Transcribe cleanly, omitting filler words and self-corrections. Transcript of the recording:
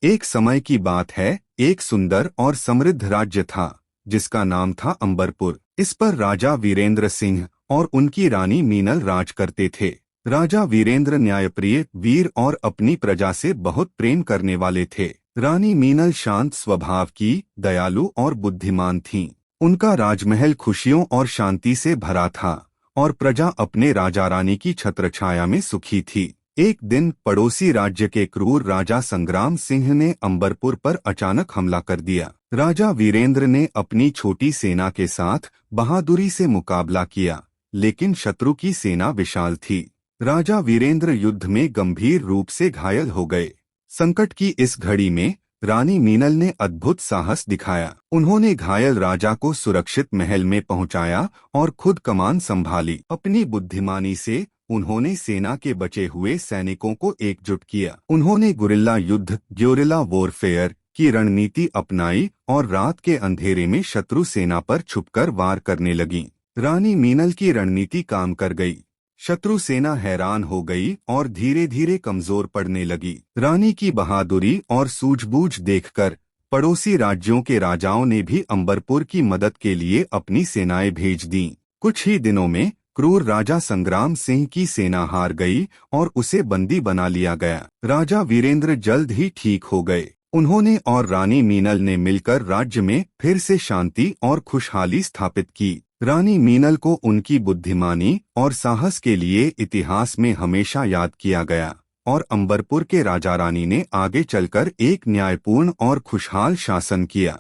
एक समय की बात है, एक सुंदर और समृद्ध राज्य था जिसका नाम था अंबरपुर। इस पर राजा वीरेंद्र सिंह और उनकी रानी मीनल राज करते थे। राजा वीरेंद्र न्यायप्रिय, वीर और अपनी प्रजा से बहुत प्रेम करने वाले थे। रानी मीनल शांत स्वभाव की, दयालु और बुद्धिमान थीं। उनका राजमहल खुशियों और शांति से भरा था और प्रजा अपने राजा रानी की छत्रछाया में सुखी थी। एक दिन पड़ोसी राज्य के क्रूर राजा संग्राम सिंह ने अंबरपुर पर अचानक हमला कर दिया। राजा वीरेंद्र ने अपनी छोटी सेना के साथ बहादुरी से मुकाबला किया, लेकिन शत्रु की सेना विशाल थी। राजा वीरेंद्र युद्ध में गंभीर रूप से घायल हो गए। संकट की इस घड़ी में रानी मीनल ने अद्भुत साहस दिखाया। उन्होंने घायल राजा को सुरक्षित महल में पहुंचाया और खुद कमान संभाली। अपनी बुद्धिमानी से उन्होंने सेना के बचे हुए सैनिकों को एकजुट किया। उन्होंने गुरिल्ला युद्ध, ग्योरिला वॉरफेयर की रणनीति अपनाई और रात के अंधेरे में शत्रु सेना पर छुपकर वार करने लगी। रानी मीनल की रणनीति काम कर गई। शत्रु सेना हैरान हो गई और धीरे धीरे कमजोर पड़ने लगी। रानी की बहादुरी और सूझबूझ देखकर पड़ोसी राज्यों के राजाओं ने भी अंबरपुर की मदद के लिए अपनी सेनाएं भेज दीं। कुछ ही दिनों में क्रूर राजा संग्राम सिंह की सेना हार गई और उसे बंदी बना लिया गया। राजा वीरेंद्र जल्द ही ठीक हो गए। उन्होंने और रानी मीनल ने मिलकर राज्य में फिर से शांति और खुशहाली स्थापित की। रानी मीनल को उनकी बुद्धिमानी और साहस के लिए इतिहास में हमेशा याद किया गया और अंबरपुर के राजा रानी ने आगे चलकर एक न्यायपूर्ण और खुशहाल शासन किया।